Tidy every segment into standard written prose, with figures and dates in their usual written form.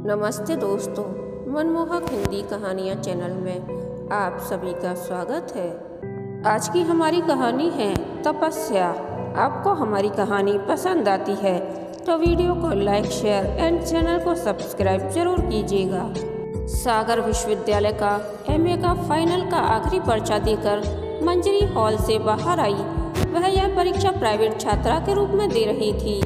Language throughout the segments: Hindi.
नमस्ते दोस्तों, मनमोहक हिंदी कहानियाँ चैनल में आप सभी का स्वागत है। आज की हमारी कहानी है तपस्या। आपको हमारी कहानी पसंद आती है तो वीडियो को लाइक, शेयर एंड चैनल को सब्सक्राइब जरूर कीजिएगा। सागर विश्वविद्यालय का एमए का फाइनल का आखिरी पर्चा देकर मंजरी हॉल से बाहर आई। वह यह परीक्षा प्राइवेट छात्रा के रूप में दे रही थी।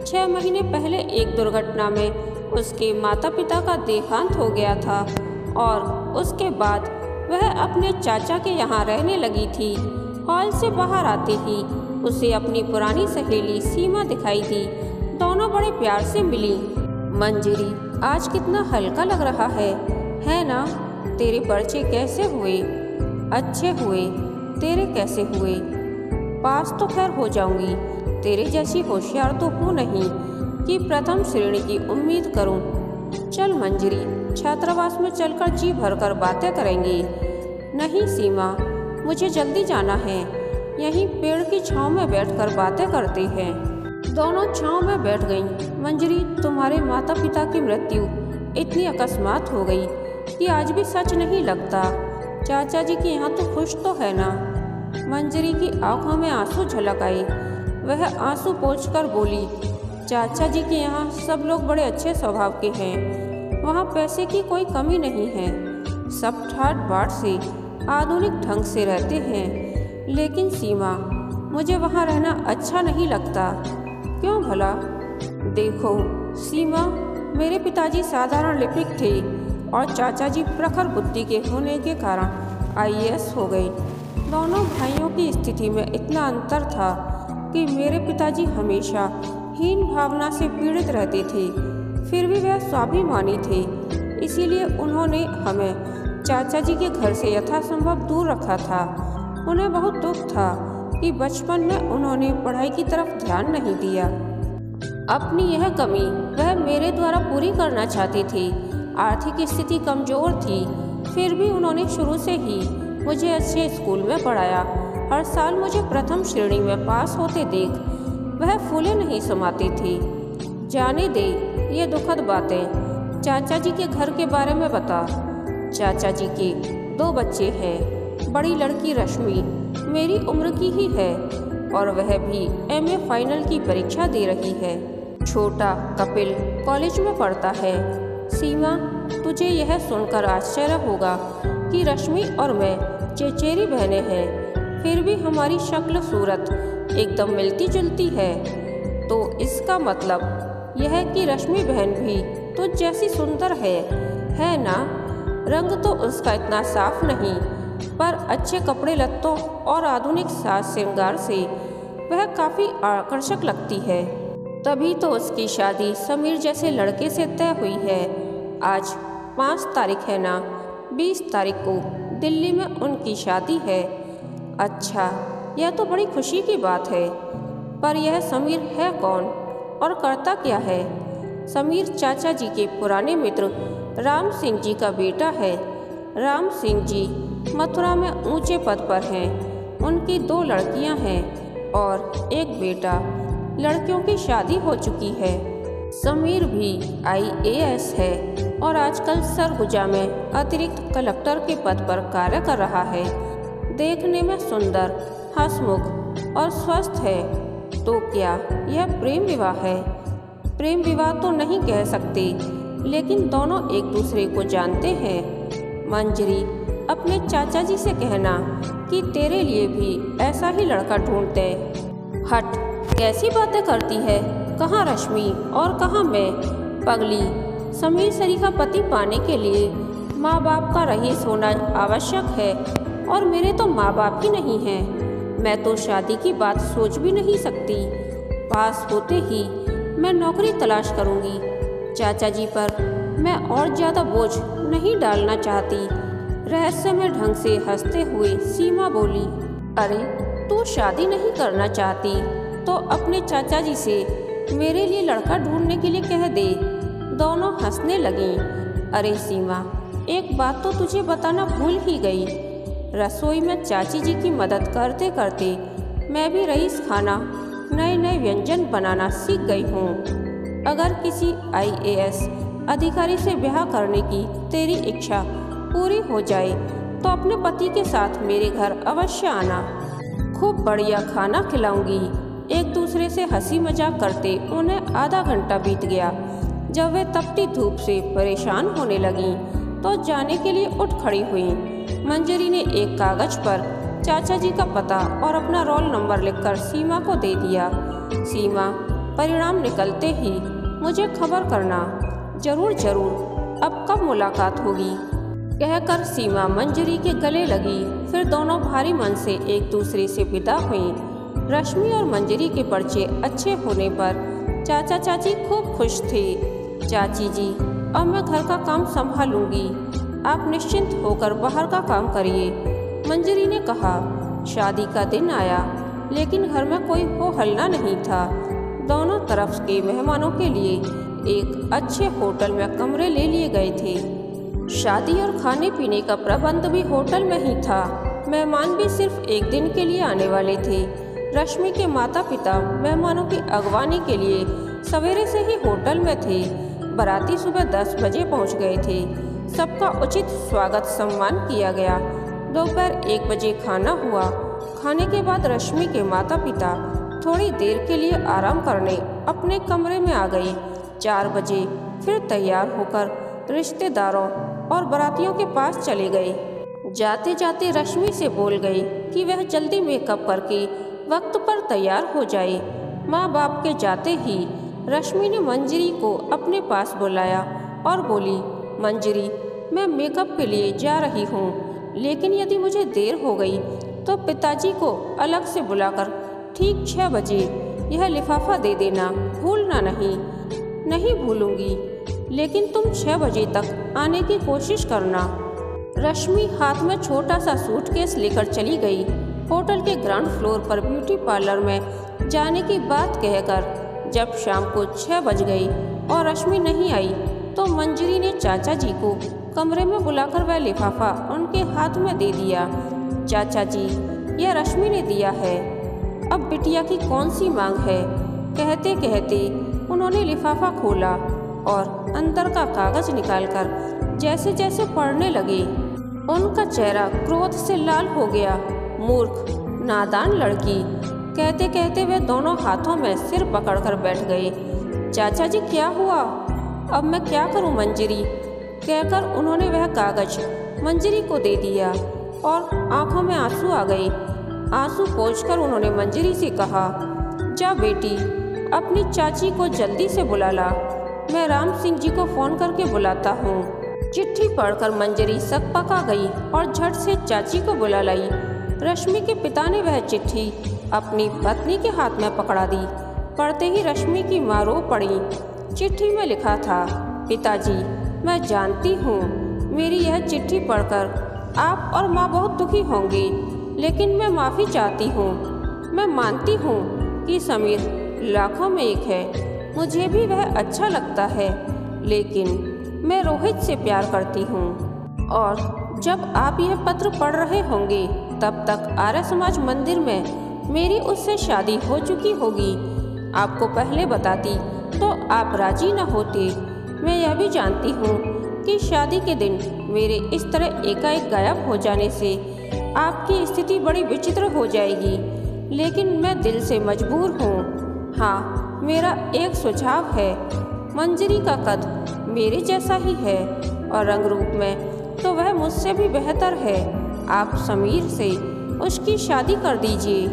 6 महीने पहले एक दुर्घटना में उसके माता पिता का देहांत हो गया था और उसके बाद वह अपने चाचा के यहाँ रहने लगी थी। हॉल से बाहर आते ही उसे अपनी पुरानी सहेली सीमा दिखाई दी। दोनों बड़े प्यार से मिली। मंजरी, आज कितना हल्का लग रहा है ना? तेरे पर्चे कैसे हुए? अच्छे हुए। तेरे कैसे हुए? पास तो खैर हो जाऊंगी। तेरे जैसी होशियार तो हूँ नहीं कि प्रथम श्रेणी की उम्मीद करूं। चल मंजरी, छात्रावास में चलकर जी भरकर बातें करेंगे। नहीं सीमा, मुझे जल्दी जाना है। यहीं पेड़ की छांव में बैठकर बातें करते हैं। दोनों छांव में बैठ गईं। मंजरी, तुम्हारे माता पिता की मृत्यु इतनी अकस्मात हो गई कि आज भी सच नहीं लगता। चाचा जी के यहाँ तो खुश तो है ना? मंजरी की आंखों में आंसू झलक आए। वह आंसू पोंछकर बोली, चाचा जी के यहाँ सब लोग बड़े अच्छे स्वभाव के हैं। वहाँ पैसे की कोई कमी नहीं है। सब ठाट बाट से आधुनिक ढंग से रहते हैं। लेकिन सीमा, मुझे वहाँ रहना अच्छा नहीं लगता। क्यों भला? देखो सीमा, मेरे पिताजी साधारण लिपिक थे और चाचा जी प्रखर बुद्धि के होने के कारण आईएएस हो गए। दोनों भाइयों की स्थिति में इतना अंतर था कि मेरे पिताजी हमेशा हीन भावना से पीड़ित रहते थे, फिर भी वह स्वाभिमानी थे। इसीलिए उन्होंने हमें चाचा जी के घर से यथासंभव दूर रखा था। उन्हें बहुत दुख था कि बचपन में उन्होंने पढ़ाई की तरफ ध्यान नहीं दिया। अपनी यह कमी वह मेरे द्वारा पूरी करना चाहते थे। आर्थिक स्थिति कमजोर थी, फिर भी उन्होंने शुरू से ही मुझे अच्छे स्कूल में पढ़ाया। हर साल मुझे प्रथम श्रेणी में पास होते देख वह फूले नहीं समाते थे। जाने दे ये दुखद बातें। चाचा जी के घर के बारे में बता। चाचा जी के 2 बच्चे हैं। बड़ी लड़की रश्मि मेरी उम्र की ही है और वह भी एमए फाइनल की परीक्षा दे रही है। छोटा कपिल कॉलेज में पढ़ता है। सीमा, तुझे यह सुनकर आश्चर्य होगा कि रश्मि और मैं चचेरी बहनें हैं, फिर भी हमारी शक्ल सूरत एकदम मिलती जुलती है। तो इसका मतलब यह है कि रश्मि बहन भी तुझ जैसी सुंदर है ना? रंग तो उसका इतना साफ नहीं, पर अच्छे कपड़े लत्तों और आधुनिक साज श्रृंगार से वह काफ़ी आकर्षक लगती है। तभी तो उसकी शादी समीर जैसे लड़के से तय हुई है। आज 5 तारीख है ना? 20 तारीख को दिल्ली में उनकी शादी है। अच्छा, यह तो बड़ी खुशी की बात है। पर यह समीर है कौन और करता क्या है? समीर चाचा जी के पुराने मित्र राम सिंह जी का बेटा है। राम सिंह जी मथुरा में ऊंचे पद पर हैं। उनकी 2 लड़कियां हैं और एक बेटा। लड़कियों की शादी हो चुकी है। समीर भी आईएएस है और आजकल सरगुजा में अतिरिक्त कलेक्टर के पद पर कार्य कर रहा है। देखने में सुंदर, हंसमुख और स्वस्थ है। तो क्या यह प्रेम विवाह है? प्रेम विवाह तो नहीं कह सकते, लेकिन दोनों एक दूसरे को जानते हैं। मंजरी, अपने चाचा जी से कहना कि तेरे लिए भी ऐसा ही लड़का ढूंढते। हट, कैसी बातें करती है? कहाँ रश्मि और कहाँ मैं? पगली, समीर सरीखा पति पाने के लिए माँ बाप का रईस होना आवश्यक है और मेरे तो माँ बाप ही नहीं हैं। मैं तो शादी की बात सोच भी नहीं सकती। पास होते ही मैं नौकरी तलाश करूंगी। चाचा जी पर मैं और ज़्यादा बोझ नहीं डालना चाहती। रहस्यमय ढंग से हंसते हुए सीमा बोली, अरे तू शादी नहीं करना चाहती तो अपने चाचा जी से मेरे लिए लड़का ढूंढने के लिए कह दे। दोनों हंसने लगीं। अरे सीमा, एक बात तो तुझे बताना भूल ही गई। रसोई में चाची जी की मदद करते करते मैं भी रईस खाना, नए नए व्यंजन बनाना सीख गई हूँ। अगर किसी आईएएस अधिकारी से ब्याह करने की तेरी इच्छा पूरी हो जाए तो अपने पति के साथ मेरे घर अवश्य आना। खूब बढ़िया खाना खिलाऊंगी। एक दूसरे से हंसी मजाक करते उन्हें आधा घंटा बीत गया। जब वे तपती धूप से परेशान होने लगीं तो जाने के लिए उठ खड़ी हुईं। मंजरी ने एक कागज पर चाचा जी का पता और अपना रोल नंबर लिखकर सीमा को दे दिया। सीमा, परिणाम निकलते ही मुझे खबर करना। जरूर जरूर, अब कब मुलाकात होगी? कहकर सीमा मंजरी के गले लगी। फिर दोनों भारी मन से एक दूसरे से विदा हुईं। रश्मि और मंजरी के पर्चे अच्छे होने पर चाचा चाची खूब खुश थे। चाची जी, अब मैं घर का काम संभालूंगी, आप निश्चिंत होकर बाहर का काम करिए। मंजरी ने कहा। शादी का दिन आया लेकिन घर में कोई हो हल्ला नहीं था। दोनों तरफ के मेहमानों के लिए एक अच्छे होटल में कमरे ले लिए गए थे। शादी और खाने पीने का प्रबंध भी होटल में ही था। मेहमान भी सिर्फ एक दिन के लिए आने वाले थे। रश्मि के माता पिता मेहमानों की अगवानी के लिए सवेरे से ही होटल में थे। बाराती सुबह 10 बजे पहुंच गए थे। सबका उचित स्वागत सम्मान किया गया। दोपहर 1 बजे खाना हुआ। खाने के बाद रश्मि के माता पिता थोड़ी देर के लिए आराम करने अपने कमरे में आ गए। 4 बजे फिर तैयार होकर रिश्तेदारों और बारातियों के पास चले गए। जाते जाते रश्मि से बोल गई कि वह जल्दी मेकअप करके वक्त पर तैयार हो जाए। माँ बाप के जाते ही रश्मि ने मंजरी को अपने पास बुलाया और बोली, मंजरी, मैं मेकअप के लिए जा रही हूँ, लेकिन यदि मुझे देर हो गई तो पिताजी को अलग से बुलाकर ठीक 6 बजे यह लिफाफा दे देना, भूलना नहीं। नहीं भूलूंगी, लेकिन तुम 6 बजे तक आने की कोशिश करना। रश्मि हाथ में छोटा सा सूटकेस लेकर चली गई। होटल के ग्राउंड फ्लोर पर ब्यूटी पार्लर में जाने की बात कहकर जब शाम को 6 बज गई और रश्मि नहीं आई तो मंजरी ने चाचा जी को कमरे में बुलाकर वह लिफाफा उनके हाथ में दे दिया। चाचा जी, यह रश्मि ने दिया है, अब बिटिया की कौन सी मांग है? कहते कहते उन्होंने लिफाफा खोला और अंदर का कागज निकालकर जैसे जैसे पढ़ने लगे। उनका चेहरा क्रोध से लाल हो गया। मूर्ख, नादान लड़की, कहते कहते वे दोनों हाथों में सिर पकड़कर बैठ गए। चाचा जी, क्या हुआ? अब मैं क्या करूं मंजरी? कहकर उन्होंने वह कागज मंजरी को दे दिया और आंखों में आंसू आ गए। आंसू पोंछकर उन्होंने मंजरी से कहा, जा बेटी, अपनी चाची को जल्दी से बुला ला, मैं राम सिंह जी को फोन करके बुलाता हूँ। चिट्ठी पढ़कर मंजरी सकपका गई और झट से चाची को बुला लाई। रश्मि के पिता ने वह चिट्ठी अपनी पत्नी के हाथ में पकड़ा दी। पढ़ते ही रश्मि की माँ रो पड़ी। चिट्ठी में लिखा था, पिताजी, मैं जानती हूँ मेरी यह चिट्ठी पढ़कर आप और माँ बहुत दुखी होंगे, लेकिन मैं माफ़ी चाहती हूँ। मैं मानती हूँ कि समीर लाखों में एक है, मुझे भी वह अच्छा लगता है, लेकिन मैं रोहित से प्यार करती हूँ। और जब आप यह पत्र पढ़ रहे होंगे तब तक आर्य समाज मंदिर में मेरी उससे शादी हो चुकी होगी। आपको पहले बताती तो आप राजी न होते। मैं यह भी जानती हूँ कि शादी के दिन मेरे इस तरह एकाएक गायब हो जाने से आपकी स्थिति बड़ी विचित्र हो जाएगी, लेकिन मैं दिल से मजबूर हूँ। हाँ, मेरा एक सुझाव है। मंजरी का कद मेरे जैसा ही है और रंग रूप में तो वह मुझसे भी बेहतर है। आप समीर से उसकी शादी कर दीजिए,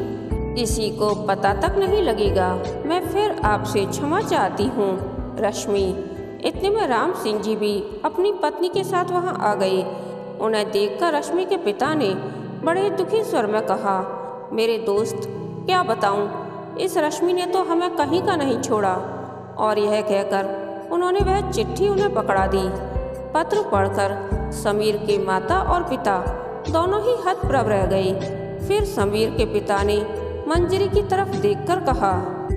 किसी को पता तक नहीं लगेगा। मैं फिर आपसे क्षमा चाहती हूँ। रश्मि। इतने में राम सिंह जी भी अपनी पत्नी के साथ वहाँ आ गए। उन्हें देखकर रश्मि के पिता ने बड़े दुखी स्वर में कहा, मेरे दोस्त, क्या बताऊँ, इस रश्मि ने तो हमें कहीं का नहीं छोड़ा। और यह कहकर उन्होंने वह चिट्ठी उन्हें पकड़ा दी। पत्र पढ़कर समीर के माता और पिता दोनों ही हतप्रभ रह गए। फिर समीर के पिता ने मंजरी की तरफ देखकर कहा,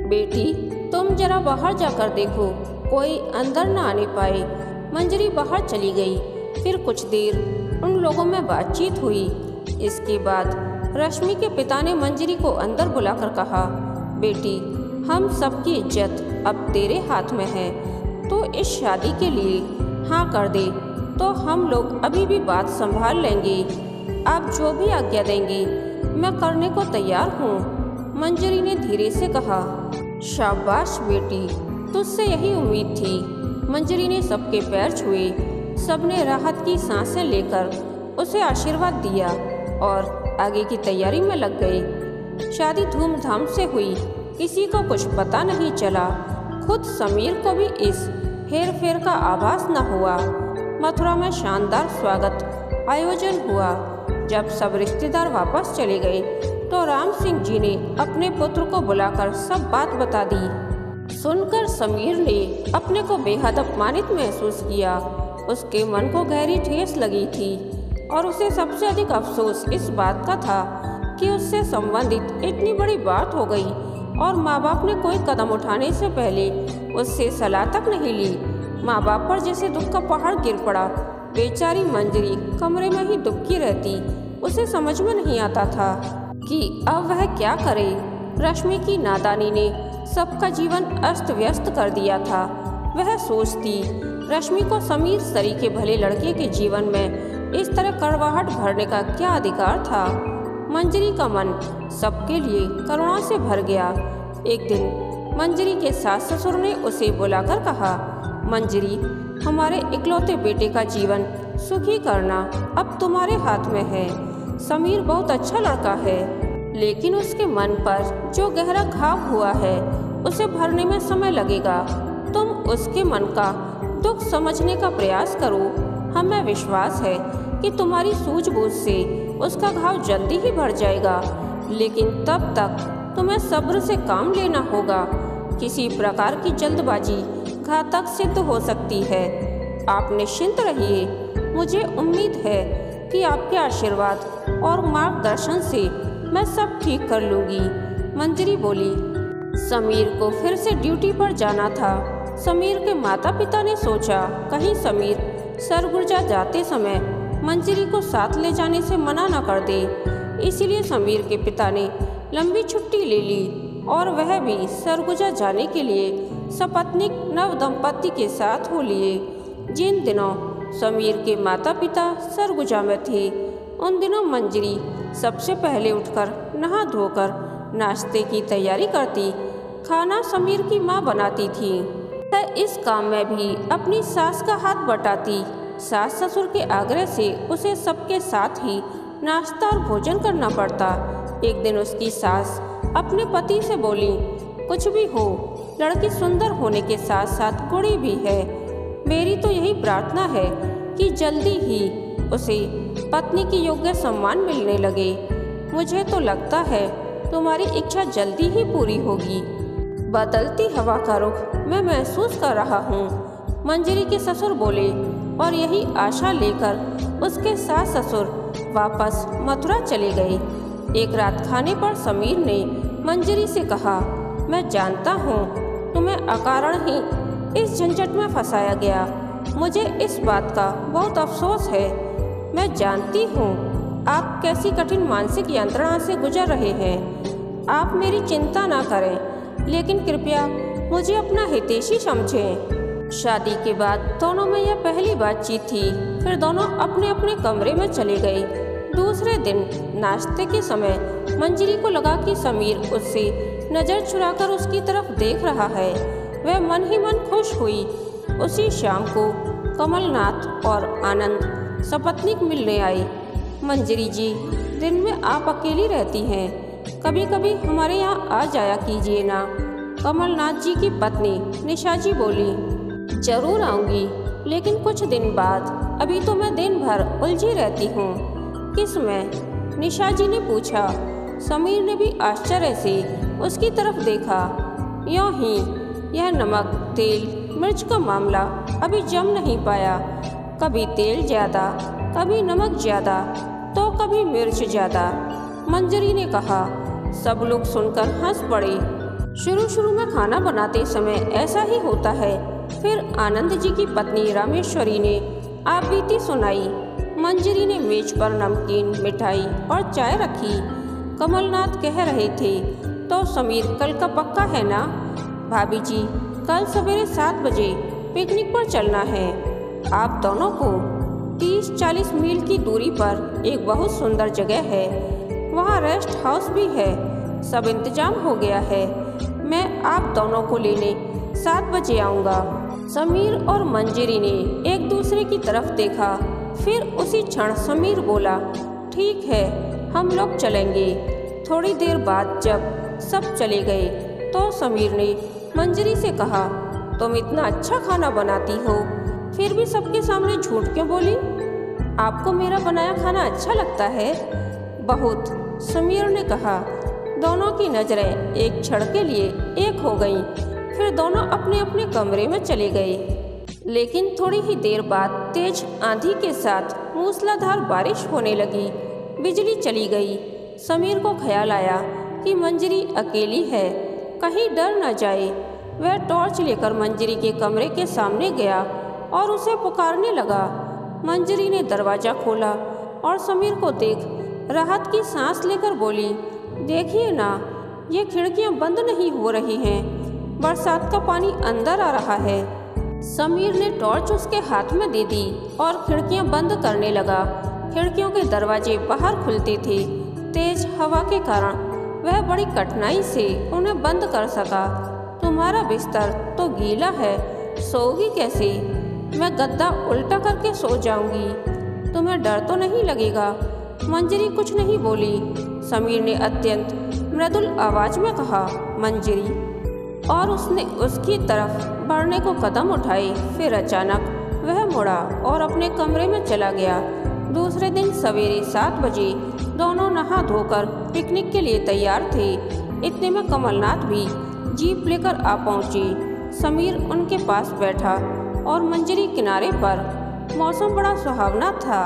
बेटी, तुम जरा बाहर जाकर देखो, कोई अंदर न आने पाए। मंजरी बाहर चली गई। फिर कुछ देर उन लोगों में बातचीत हुई। इसके बाद रश्मि के पिता ने मंजरी को अंदर बुलाकर कहा, बेटी, हम सबकी इज्जत अब तेरे हाथ में है। तो इस शादी के लिए हाँ कर दे तो हम लोग अभी भी बात संभाल लेंगे। आप जो भी आज्ञा देंगे मैं करने को तैयार हूँ। मंजरी ने धीरे से कहा। शाबाश बेटी, तुझसे यही उम्मीद थी। मंजरी ने सबके पैर छुए। सबने राहत की सांसें लेकर उसे आशीर्वाद दिया और आगे की तैयारी में लग गए। शादी धूमधाम से हुई, किसी को कुछ पता नहीं चला। खुद समीर को भी इस हेर फेर का आभास न हुआ। मथुरा में शानदार स्वागत आयोजन हुआ। जब सब रिश्तेदार वापस चले गए तो राम सिंह जी ने अपने पुत्र को बुलाकर सब बात बता दी। सुनकर समीर ने अपने को बेहद अपमानित महसूस किया। उसके मन को गहरी ठेस लगी थी और उसे सबसे अधिक अफसोस इस बात का था कि उससे संबंधित इतनी बड़ी बात हो गई और माँ बाप ने कोई कदम उठाने से पहले उससे सलाह तक नहीं ली। माँ बाप पर जैसे दुख का पहाड़ गिर पड़ा। बेचारी मंजरी कमरे में ही दुबकी रहती। उसे समझ में नहीं आता था कि अब वह क्या करे। रश्मि की नादानी ने सबका जीवन अस्त व्यस्त कर दिया था। वह सोचती रश्मि को समीर सरीखे भले लड़के के जीवन में इस तरह कड़वाहट भरने का क्या अधिकार था। मंजरी का मन सबके लिए करुणा से भर गया। एक दिन मंजरी के सास ससुर ने उसे बुलाकर कहा, मंजरी, हमारे इकलौते बेटे का जीवन सुखी करना अब तुम्हारे हाथ में है। समीर बहुत अच्छा लड़का है, लेकिन उसके मन पर जो गहरा घाव हुआ है उसे भरने में समय लगेगा। तुम उसके मन का दुख समझने का प्रयास करो। हमें विश्वास है कि तुम्हारी सूझबूझ से उसका घाव जल्दी ही भर जाएगा, लेकिन तब तक तुम्हें सब्र से काम लेना होगा। किसी प्रकार की जल्दबाजी घातक सिद्ध हो सकती है। आप निश्चिंत रहिए। मुझे उम्मीद है कि आपके आशीर्वाद और मार्गदर्शन से मैं सब ठीक कर लूँगी। मंजरी बोली। समीर को फिर से ड्यूटी पर जाना था। समीर के माता पिता ने सोचा कहीं समीर सरगुजा जाते समय मंजरी को साथ ले जाने से मना न कर दे। इसीलिए समीर के पिता ने लंबी छुट्टी ले ली और वह भी सरगुजा जाने के लिए सपत्नीक नव दंपति के साथ हो लिए। जिन दिनों समीर के माता पिता सरगुजा में थे, उन दिनों मंजरी सबसे पहले उठकर नहा धोकर नाश्ते की तैयारी करती। खाना समीर की माँ बनाती थी। वह इस काम में भी अपनी सास का हाथ बटाती। सास ससुर के आग्रह से उसे सबके साथ ही नाश्ता और भोजन करना पड़ता। एक दिन उसकी सास अपने पति से बोली, कुछ भी हो, लड़की सुंदर होने के साथ साथ गुणी भी है। मेरी तो यही प्रार्थना है कि जल्दी ही उसे पत्नी की योग्य सम्मान मिलने लगे। मुझे तो लगता है तुम्हारी इच्छा जल्दी ही पूरी होगी। बदलती हवा का रुख मैं महसूस कर रहा हूँ, मंजरी के ससुर बोले और यही आशा लेकर उसके सास ससुर वापस मथुरा चले गए। एक रात खाने पर समीर ने मंजरी से कहा, मैं जानता हूँ तुम्हें अकारण ही इस झंझट में फंसाया गया। मुझे इस बात का बहुत अफसोस है। मैं जानती हूँ आप कैसी कठिन मानसिक यंत्रणा से गुजर रहे हैं। आप मेरी चिंता ना करें, लेकिन कृपया मुझे अपना हितैषी समझें। शादी के बाद दोनों में यह पहली बातचीत थी। फिर दोनों अपने अपने कमरे में चले गए। दूसरे दिन नाश्ते के समय मंजरी को लगा कि समीर उससे नज़र चुराकर उसकी तरफ देख रहा है। वह मन ही मन खुश हुई। उसी शाम को कमलनाथ और आनंद सपत्नीक मिलने आए। मंजरी जी, दिन में आप अकेली रहती हैं, कभी कभी हमारे यहाँ आ जाया कीजिए ना। कमलनाथ जी की पत्नी निशा जी बोली। जरूर आऊँगी, लेकिन कुछ दिन बाद। अभी तो मैं दिन भर उलझी रहती हूँ। किस में? निशा जी ने पूछा। समीर ने भी आश्चर्य से उसकी तरफ देखा। यूँ ही यह नमक तेल मिर्च का मामला अभी जम नहीं पाया। कभी तेल ज़्यादा, कभी नमक ज़्यादा, तो कभी मिर्च ज़्यादा, मंजरी ने कहा। सब लोग सुनकर हंस पड़े। शुरू में खाना बनाते समय ऐसा ही होता है। फिर आनंद जी की पत्नी रामेश्वरी ने आप बीती सुनाई। मंजरी ने मेज पर नमकीन, मिठाई और चाय रखी। कमलनाथ कह रहे थे, तो समीर कल का पक्का है ना? भाभी जी, कल सवेरे 7 बजे पिकनिक पर चलना है। आप दोनों को 30-40 मील की दूरी पर एक बहुत सुंदर जगह है, वहाँ रेस्ट हाउस भी है। सब इंतजाम हो गया है। मैं आप दोनों को लेने 7 बजे आऊँगा। समीर और मंजरी ने एक दूसरे की तरफ देखा। फिर उसी क्षण समीर बोला, ठीक है, हम लोग चलेंगे। थोड़ी देर बाद जब सब चले गए तो समीर ने मंजरी से कहा, तुम इतना अच्छा खाना बनाती हो, फिर भी सबके सामने झूठ क्यों बोली? आपको मेरा बनाया खाना अच्छा लगता है? बहुत, समीर ने कहा। दोनों की नजरें एक क्षण के लिए एक हो गईं। फिर दोनों अपने अपने कमरे में चले गए। लेकिन थोड़ी ही देर बाद तेज आंधी के साथ मूसलाधार बारिश होने लगी। बिजली चली गई। समीर को ख्याल आया कि मंजरी अकेली है, कहीं डर न जाए। वह टॉर्च लेकर मंजरी के कमरे के सामने गया और उसे पुकारने लगा। मंजरी ने दरवाज़ा खोला और समीर को देख राहत की सांस लेकर बोली, देखिए ना, ये खिड़कियां बंद नहीं हो रही हैं, बरसात का पानी अंदर आ रहा है। समीर ने टॉर्च उसके हाथ में दे दी और खिड़कियां बंद करने लगा। खिड़कियों के दरवाजे बाहर खुलते थे। तेज हवा के कारण वह बड़ी कठिनाई से उन्हें बंद कर सका। तुम्हारा बिस्तर तो गीला है, सोओगी कैसे? मैं गद्दा उल्टा करके सो जाऊंगी। तुम्हें डर तो नहीं लगेगा? मंजरी कुछ नहीं बोली। समीर ने अत्यंत मृदुल आवाज में कहा, मंजरी, और उसने उसकी तरफ बढ़ने को कदम उठाए। फिर अचानक वह मुड़ा और अपने कमरे में चला गया। दूसरे दिन सवेरे 7 बजे दोनों नहा धोकर पिकनिक के लिए तैयार थे। इतने में कमलनाथ भी जीप लेकर आ पहुंचे। समीर उनके पास बैठा और मंजरी किनारे पर। मौसम बड़ा सुहावना था।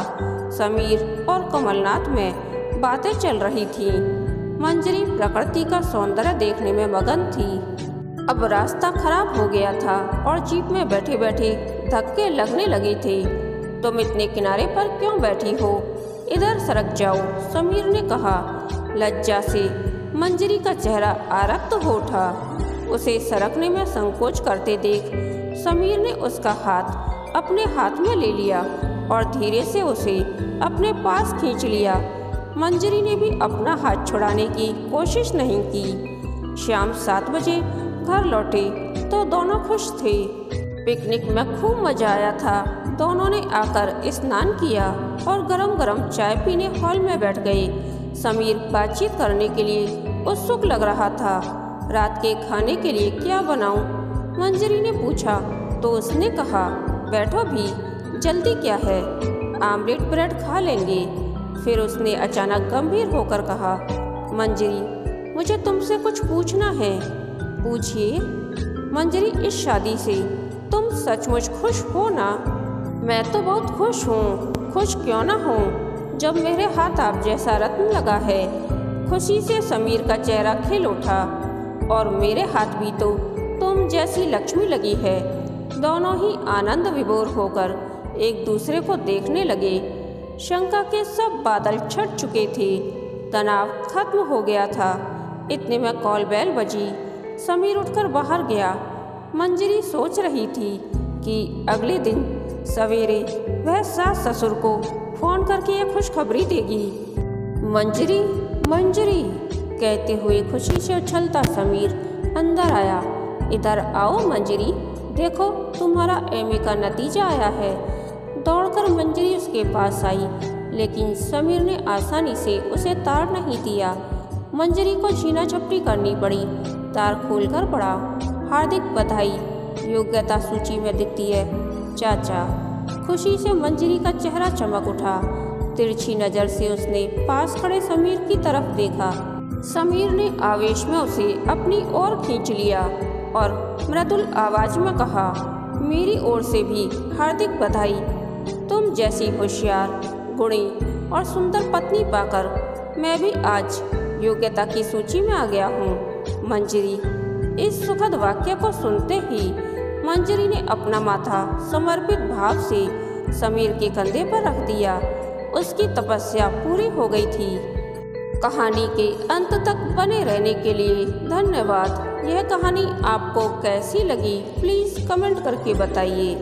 समीर और कमलनाथ में बातें चल रही थीं। मंजरी प्रकृति का सौंदर्य देखने में मगन थी। अब रास्ता खराब हो गया था और जीप में बैठे बैठे धक्के लगने लगे थे। तुम इतने किनारे पर क्यों बैठी हो? इधर सरक जाओ, समीर ने कहा। लज्जा से मंजरी का चेहरा आरक्त हो उठा। उसे सरकने में संकोच करते देख समीर ने उसका हाथ अपने हाथ में ले लिया और धीरे से उसे अपने पास खींच लिया। मंजरी ने भी अपना हाथ छुड़ाने की कोशिश नहीं की। शाम 7 बजे घर लौटे तो दोनों खुश थे। पिकनिक में खूब मजा आया था। दोनों ने आकर स्नान किया और गरम गरम चाय पीने हॉल में बैठ गए। समीर बातचीत करने के लिए उत्सुक लग रहा था। रात के खाने के लिए क्या बनाऊं? मंजरी ने पूछा तो उसने कहा, बैठो भी, जल्दी क्या है, आमलेट ब्रेड खा लेंगे। फिर उसने अचानक गंभीर होकर कहा, मंजरी, मुझे तुमसे कुछ पूछना है। पूछिए। मंजरी, इस शादी से तुम सचमुच खुश हो ना? मैं तो बहुत खुश हूँ। खुश क्यों ना हूँ जब मेरे हाथ आप जैसा रत्न लगा है। खुशी से समीर का चेहरा खिल उठा। और मेरे हाथ भी तो तुम जैसी लक्ष्मी लगी है। दोनों ही आनंद विभोर होकर एक दूसरे को देखने लगे। शंका के सब बादल छट चुके थे। तनाव खत्म हो गया था। इतने में कॉल बेल बजी। समीर उठकर बाहर गया। मंजरी सोच रही थी कि अगले दिन सवेरे वह सास ससुर को फोन करके ये खुशखबरी देगी। मंजरी, मंजरी कहते हुए खुशी से उछलता समीर अंदर आया। इधर आओ मंजरी, देखो तुम्हारा एमए का नतीजा आया है। दौड़कर मंजरी उसके पास आई, लेकिन समीर ने आसानी से उसे तार नहीं दिया। मंजरी को छीना झपटी करनी पड़ी। तार खोलकर पड़ा। हार्दिक बधाई, योग्यता सूची में दिखती है चाचा। खुशी से मंजरी का चेहरा चमक उठा। तिरछी नजर से उसने पास खड़े समीर की तरफ देखा। समीर ने आवेश में उसे अपनी ओर खींच लिया और मृदुल आवाज में कहा, मेरी ओर से भी हार्दिक बधाई। तुम जैसी होशियार, गुणी और सुंदर पत्नी पाकर मैं भी आज योग्यता की सूची में आ गया हूँ। मंजरी, इस सुखद वाक्य को सुनते ही मंजरी ने अपना माथा समर्पित भाव से समीर के कंधे पर रख दिया। उसकी तपस्या पूरी हो गई थी। कहानी के अंत तक बने रहने के लिए धन्यवाद। यह कहानी आपको कैसी लगी प्लीज़ कमेंट करके बताइए।